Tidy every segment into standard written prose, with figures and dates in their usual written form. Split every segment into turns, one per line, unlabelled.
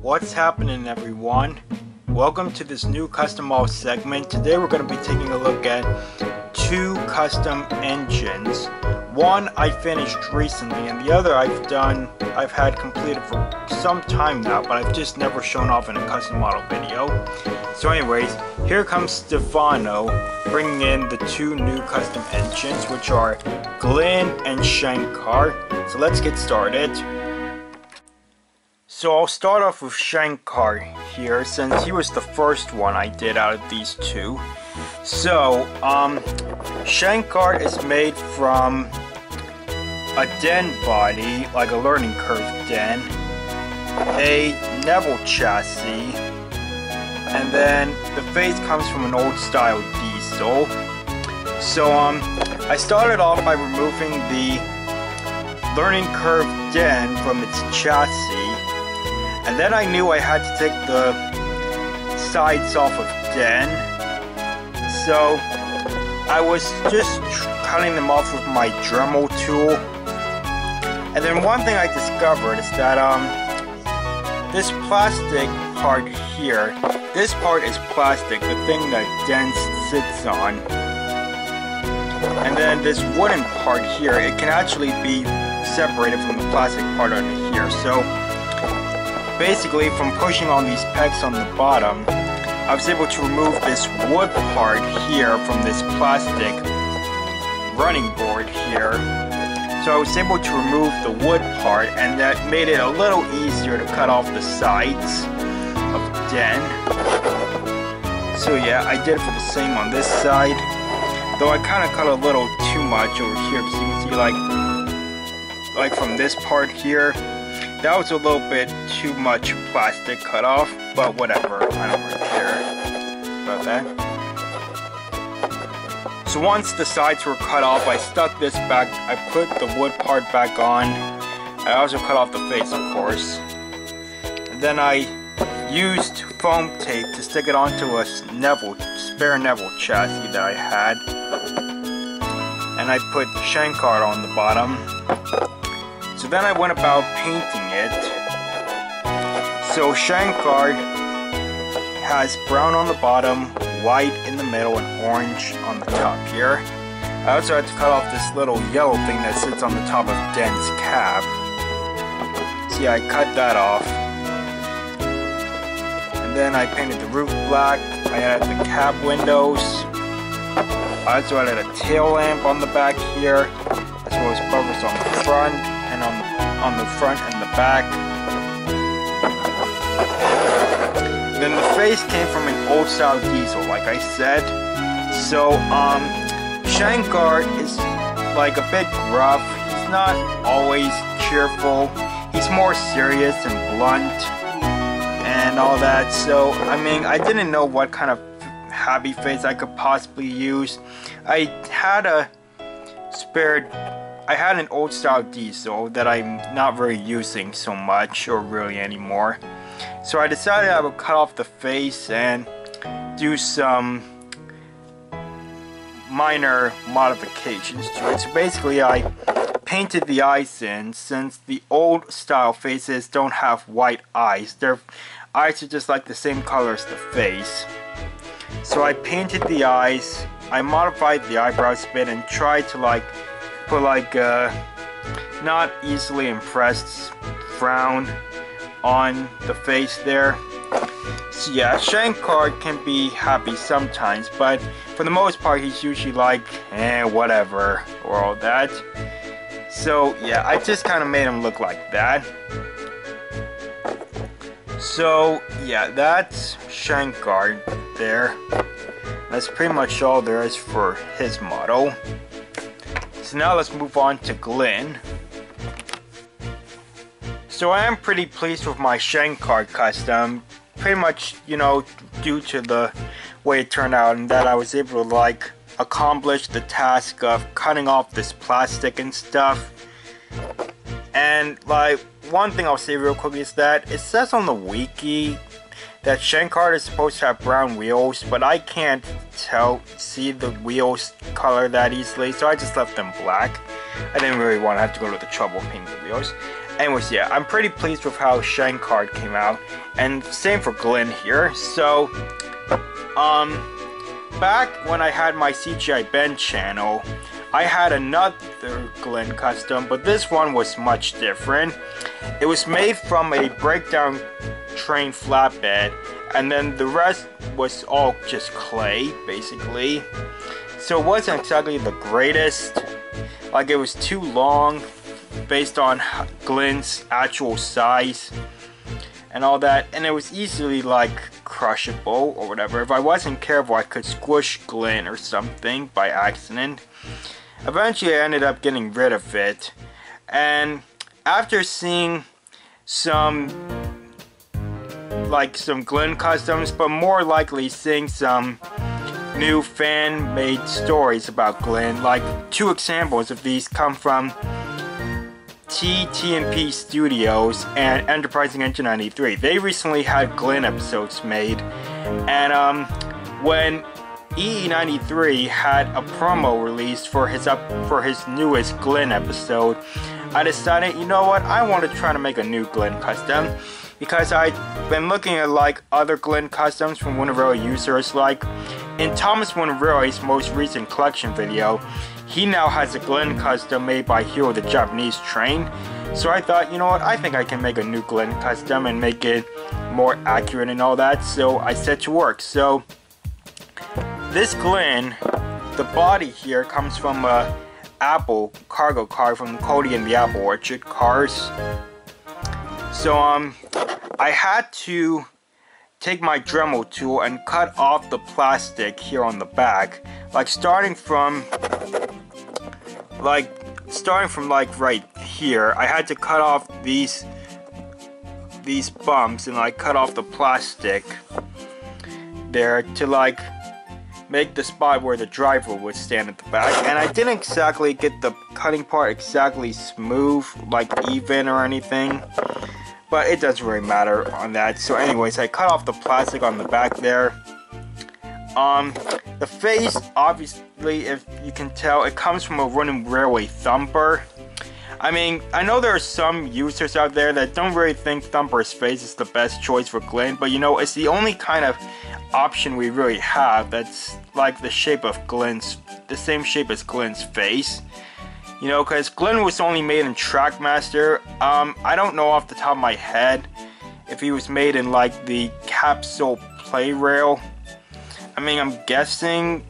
What's happening, everyone? Welcome to this new custom model segment. Today we're going to be taking a look at two custom engines. One I finished recently and the other I've had completed for some time now, but I've just never shown off in a custom model video. So anyways, here comes Stefano bringing in the two new custom engines, which are Glynn and Shankar. So let's get started. So I'll start off with Shankar here, since he was the first one I did out of these two. So, Shankar is made from a den body, like a learning curve den, a Neville chassis, and then the face comes from an old style diesel. So, I started off by removing the learning curve den from its chassis. And then I knew I had to take the sides off of den, so I was just cutting them off with my Dremel tool. And then one thing I discovered is that this plastic part here, this part is plastic, the thing that den sits on. And then this wooden part here, it can actually be separated from the plastic part under here. So basically, from pushing on these pegs on the bottom, I was able to remove this wood part here from this plastic running board here. So I was able to remove the wood part, and that made it a little easier to cut off the sides of the den. So yeah, I did it for the same on this side, though I kind of cut a little too much over here, because you can see like from this part here, that was a little bit too much plastic cut off, but whatever, I don't really care about that. So once the sides were cut off, I stuck this back, I put the wood part back on. I also cut off the face, of course. And then I used foam tape to stick it onto a spare Neville chassis that I had. And I put Shankar on the bottom. So then I went about painting it. So Shankar has brown on the bottom, white in the middle, and orange on the top here. I also had to cut off this little yellow thing that sits on the top of den's cab. See, I cut that off. And then I painted the roof black. I added the cab windows. I also added a tail lamp on the back here, as well as bumpers on the front, and on the front and the back. Then the face came from an old style diesel, like I said. So Shankar is like a bit gruff. He's not always cheerful. He's more serious and blunt and all that. So I mean, I didn't know what kind of happy face I could possibly use. I had an old style diesel that I'm not really using so much, or really anymore. So I decided I would cut off the face and do some minor modifications to it. So basically I painted the eyes in, since the old style faces don't have white eyes. Their eyes are just like the same color as the face. So I painted the eyes, I modified the eyebrows a bit, and tried to put a not easily impressed frown on the face there. So yeah, Shankar can be happy sometimes, but for the most part he's usually like, whatever, or all that. So yeah, I just kind of made him look like that. So yeah, that's Shankar there. That's pretty much all there is for his model. So now let's move on to Glynn. So I am pretty pleased with my Shankar custom, pretty much, you know, due to the way it turned out, and that I was able to accomplish the task of cutting off this plastic and stuff. And one thing I'll say real quickly is that it says on the wiki that Shankar is supposed to have brown wheels, but I can't see the wheels color that easily, so I just left them black. I didn't really want to have to go to the trouble of painting the wheels. anyways, yeah, I'm pretty pleased with how Shankar came out, and same for Glynn here. So, back when I had my CGI Ben channel, I had another Glynn custom, but this one was much different. It was made from a breakdown train flatbed, and then the rest was all just clay, basically. So it wasn't exactly the greatest. Like, it was too long based on Glynn's actual size and all that, and it was easily like crushable or whatever. If I wasn't careful, I could squish Glynn or something by accident. Eventually I ended up getting rid of it, and after seeing some Glynn customs, but more likely seeing some new fan-made stories about Glynn, like 2 examples of these come from TTP Studios and Enterprising Engine 93. They recently had Glynn episodes made, and when EE93 had a promo released for his newest Glynn episode, I decided, you know what, I want to try to make a new Glynn custom, because I'd been looking at like other Glynn customs from Winneroy users. Like in Thomas Winneroy's most recent collection video, he now has a Glynn custom made by Hero the Japanese Train. So I thought, you know what, I think I can make a new Glynn custom and make it more accurate and all that. So I set to work. So this Glynn, the body here comes from a Apple cargo car from Cody and the Apple Orchard cars. So I had to take my Dremel tool and cut off the plastic here on the back, like starting from right here. I had to cut off these bumps and like cut off the plastic there to like make the spot where the driver would stand at the back. And I didn't exactly get the cutting part exactly smooth, like even or anything, but it doesn't really matter on that. So anyways, I cut off the plastic on the back there. The face, obviously, if you can tell, it comes from a running railway thumper. I mean, I know there are some users out there that don't really think Thumper's face is the best choice for Glynn, but you know, it's the only kind of option we really have that's like the shape of Glynn's, the same shape as Glynn's face. You know, because Glynn was only made in Trackmaster. I don't know off the top of my head if he was made in like the capsule play rail. I mean, I'm guessing.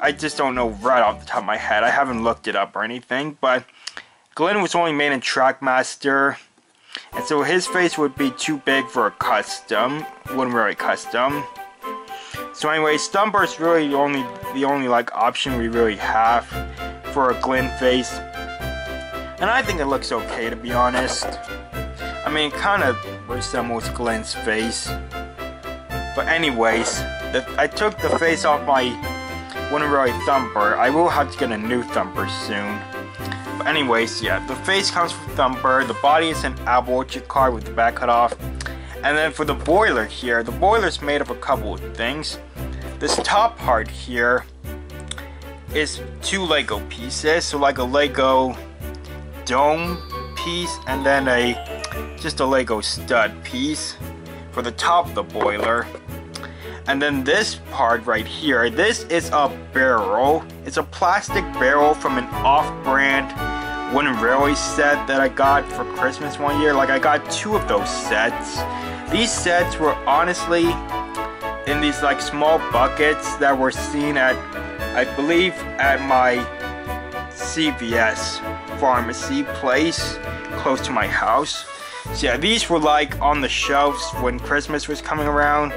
I just don't know right off the top of my head. I haven't looked it up or anything, but Glynn was only made in Trackmaster, and so his face would be too big for a custom. Wouldn't really custom. So anyway, Thumper is really the only like option we really have for a Glynn face, and I think it looks okay, to be honest. I mean, it kind of resembles Glynn's face. But anyways, I took the face off my Winneroy Thumper. I will have to get a new Thumper soon. But anyways, yeah, the face comes from Thumper. The body is an Apple Orchard car with the back cut off. And then for the boiler here, the boiler's made of a couple of things. This top part here is 2 Lego pieces, so like a Lego dome piece and then just a Lego stud piece for the top of the boiler. And then this part right here, this is a barrel. It's a plastic barrel from an off-brand wooden railway set that I got for Christmas one year. Like, I got 2 of those sets. These sets were honestly in these like small buckets that were seen at, I believe, at my CVS pharmacy place close to my house. So yeah, these were like on the shelves when Christmas was coming around.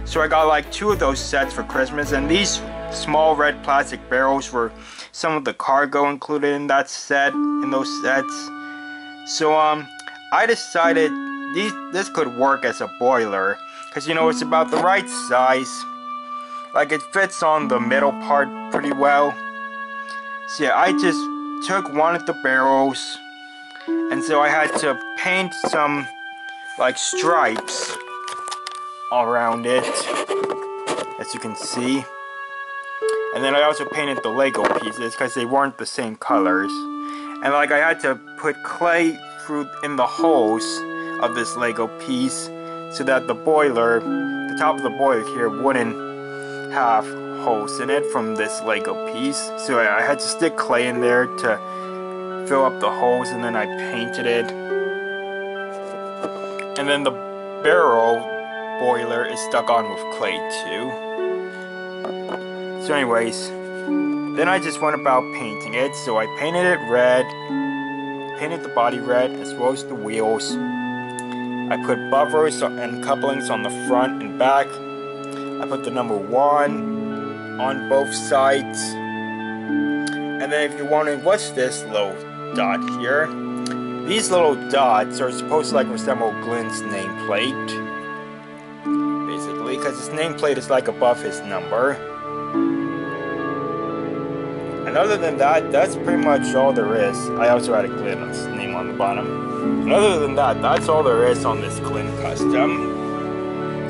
So I got like 2 of those sets for Christmas, and these small red plastic barrels were some of the cargo included in that set, in those sets. So I decided this could work as a boiler, because you know, it's about the right size. Like, it fits on the middle part pretty well. So yeah, I just took one of the barrels, and so I had to paint some like stripes all around it, as you can see. And then I also painted the Lego pieces because they weren't the same colors. And like, I had to put clay through in the holes of this Lego piece so that the boiler, the top of the boiler here, wouldn't have holes in it from this Lego piece. So I had to stick clay in there to fill up the holes, and then I painted it. And then the barrel boiler is stuck on with clay too. So anyways, then I just went about painting it. So I painted it red, painted the body red as well as the wheels. I put buffers and couplings on the front and back. I put the number 1 on both sides. And then if you're wondering, what's this little dot here? These little dots are supposed to like resemble Glynn's nameplate, basically, because his nameplate is like above his number. And other than that, that's pretty much all there is. I also had a Glynn's name on the bottom. And other than that, that's all there is on this Glynn custom.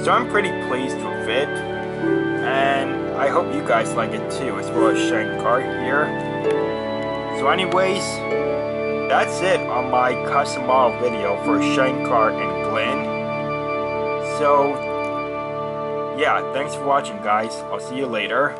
So I'm pretty pleased with it, and I hope you guys like it too, as well as Shankar here. So anyways, that's it on my custom model video for Shankar and Glynn. So, yeah, thanks for watching, guys. I'll see you later.